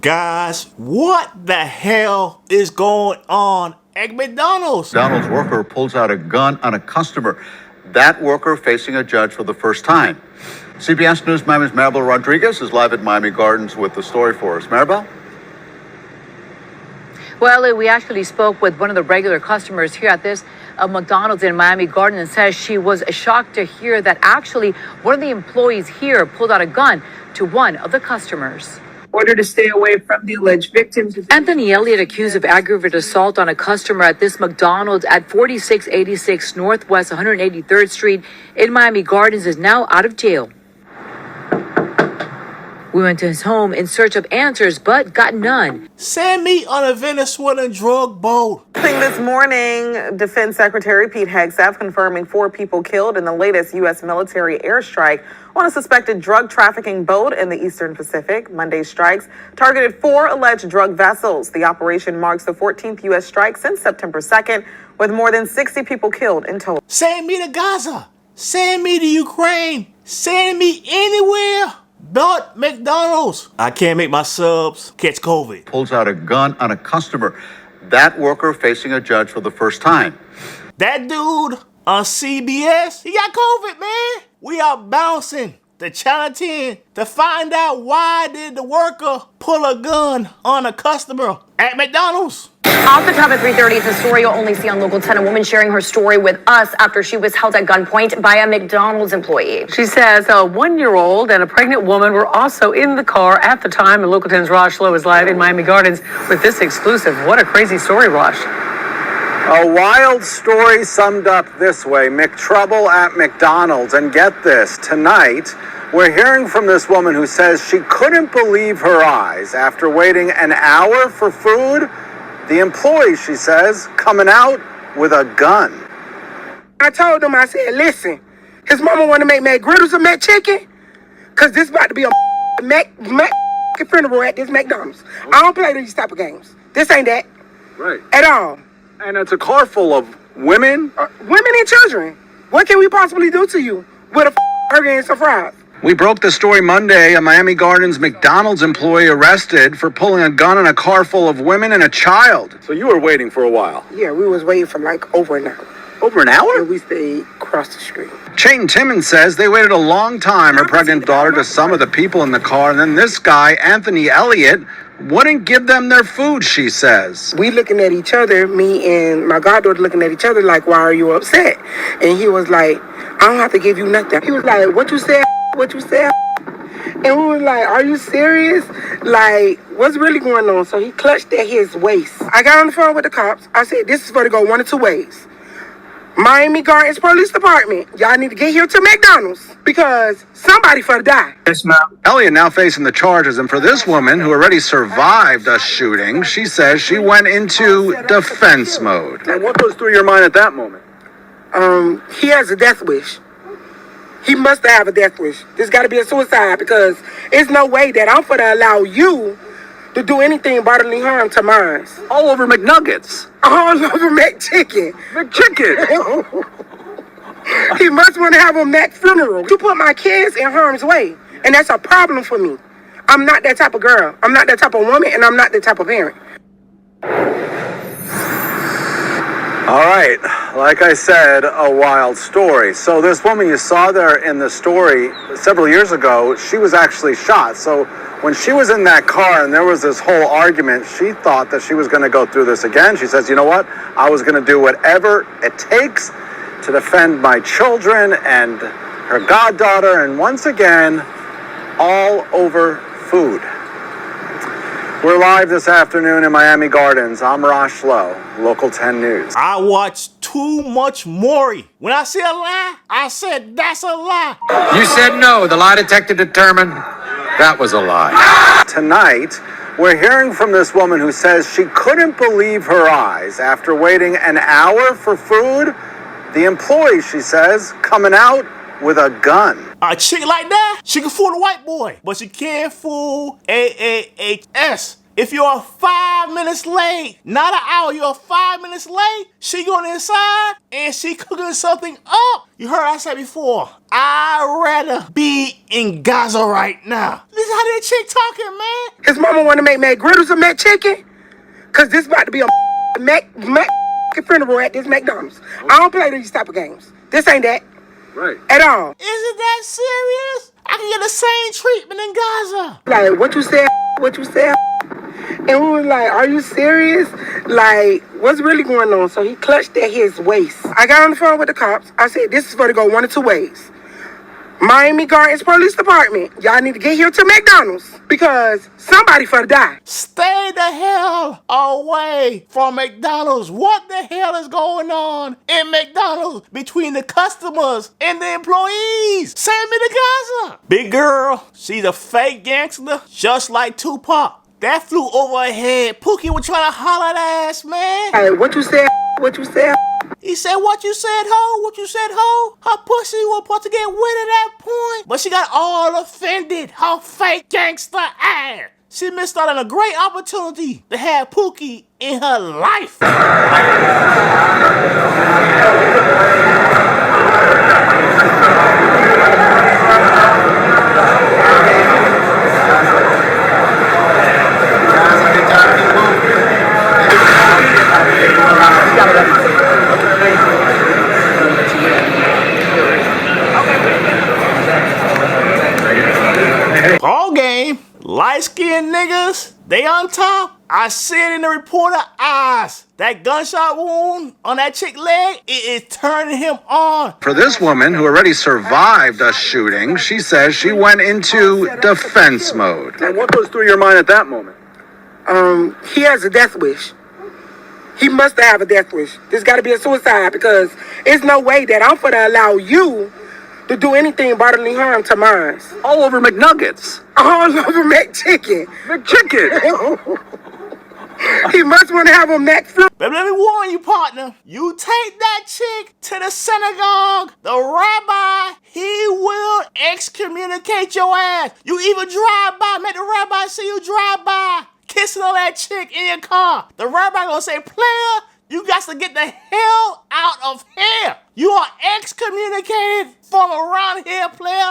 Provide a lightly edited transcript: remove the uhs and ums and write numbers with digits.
Guys, what the hell is going on at McDonald's? McDonald's worker pulls out a gun on a customer. That worker facing a judge for the first time. CBS News Miami's Maribel Rodriguez is live at Miami Gardens with the story for us. Maribel? Well, we actually spoke with one of the regular customers here at this McDonald's in Miami Gardens, and says she was shocked to hear that actually one of the employees here pulled out a gun to one of the customers. Order to stay away from the alleged victims. Anthony Elliott, accused of aggravated assault on a customer at this McDonald's at 4686 Northwest 183rd Street in Miami Gardens, is now out of jail. We went to his home in search of answers, but got none. Send me on a Venezuelan drug boat. This morning, Defense Secretary Pete Hegseth confirming 4 people killed in the latest U.S. military airstrike on a suspected drug trafficking boat in the Eastern Pacific. Monday's strikes targeted 4 alleged drug vessels. The operation marks the 14th U.S. strike since September 2nd, with more than 60 people killed in total. Send me to Gaza. Send me to Ukraine. Send me anywhere but McDonald's. I can't make my subs catch COVID. Pulls out a gun on a customer. That worker facing a judge for the first time. That dude on CBS, he got COVID, man. We are bouncing to Channel 10 to find out why did the worker pull a gun on a customer at McDonald's. Off the top at 3:30, it's a story you'll only see on Local 10. A woman sharing her story with us after she was held at gunpoint by a McDonald's employee. She says a 1-year-old and a pregnant woman were also in the car at the time. And Local 10's Rosh Lowe is live in Miami Gardens with this exclusive. What a crazy story, Rosh. A wild story summed up this way: McTrouble at McDonald's. And get this, tonight, we're hearing from this woman who says she couldn't believe her eyes after waiting an hour for food. The employee, she says, coming out with a gun. I told him, I said, listen, his mama want to make McGriddles or McChicken, because this about to be a Mac funeral at this McDonald's. I don't play these type of games. This ain't that. Right. At all. And it's a car full of women? Women and children. What can we possibly do to you with a burger and some fries? We broke the story Monday. A Miami Gardens McDonald's employee arrested for pulling a gun on a car full of women and a child. So you were waiting for a while? Yeah, we was waiting for like over an hour. Over an hour? And we stayed across the street. Chayton Timmons says they waited a long time, her pregnant daughter, to some of the people in the car. And then this guy, Anthony Elliott, wouldn't give them their food, she says. We looking at each other, me and my goddaughter looking at each other like, why are you upset? And he was like, I don't have to give you nothing. He was like, what you said? What you said? And we were like, are you serious? Like, what's really going on? So he clutched at his waist. I got on the phone with the cops. I said, this is going to go one of 2 ways. Miami Gardens Police Department, y'all need to get here to McDonald's because somebody for to die. Yes, ma'am. Elliott now facing the charges, and for this woman who already survived a shooting, she says she went into defense mode. And what goes through your mind at that moment? He has a death wish. He must have a death wish. This got to be a suicide because it's no way that I'm going to allow you to do anything bodily harm to mine. All over McNuggets. All over McChicken. McChicken. He must want to have a Mac funeral. You put my kids in harm's way, and that's a problem for me. I'm not that type of girl. I'm not that type of woman, and I'm not that type of parent. All right, like I said, a wild story. So this woman you saw there in the story several years ago, she was actually shot. So when she was in that car and there was this whole argument, she thought that she was going to go through this again. She says, you know what? I was going to do whatever it takes to defend my children and her goddaughter. And once again, all over food. We're live this afternoon in Miami Gardens. I'm Rosh Lowe, Local 10 News. I watched too much Maury. When I say a lie, I said that's a lie. You said no. The lie detector determined that was a lie. Tonight, we're hearing from this woman who says she couldn't believe her eyes after waiting an hour for food. The employee, she says, coming out with a gun. A chick like that, she can fool a white boy, but she can't fool AAHS If you're 5 minutes late, not an hour, you're 5 minutes late, she going inside and she cooking something up. You heard I said before, I'd rather be in Gaza right now. This is how that chick talking, man. His mama want to make McGriddles and McChicken, cause this about to be a Mac funeral at this McDonald's. I don't play these type of games. This ain't that. Right. At all. Is it that serious? I can get the same treatment in Gaza. Like, what you said, what you said. And we was like, are you serious? Like, what's really going on? So he clutched at his waist. I got on the phone with the cops. I said, this is going to go one of two ways. Miami Gardens Police Department, y'all need to get here to McDonald's because somebody for to die. Stay the hell away from McDonald's. What the hell is going on in McDonald's between the customers and the employees? Send me to Gaza. Big girl, she's a fake gangster just like Tupac. That flew over her head. Pookie was trying to holler at her ass, man. Hey, what you said, what you said. He said, what you said, ho? What you said, ho? Her pussy was supposed to get wet at that point. But she got all offended. Her fake gangster ass. She missed out on a great opportunity to have Pookie in her life. Ball game. Light-skinned niggas, they on top. I see it in the reporter eyes. That gunshot wound on that chick leg, it is turning him on. For this woman who already survived a shooting, she says she went into defense mode. And what goes through your mind at that moment? He has a death wish. He must have a death wish. This got to be a suicide because it's no way that I'm going to allow you to do anything bodily harm to mine. All over McNuggets. All over McChicken. McChicken. He must want to have a McFlurry. But let me warn you, partner. You take that chick to the synagogue, the rabbi, he will excommunicate your ass. You even drive by, make the rabbi see you drive by, kissing on that chick in your car. The rabbi gonna say, player, you got to get the hell out of here. You are excommunicated from around here, player.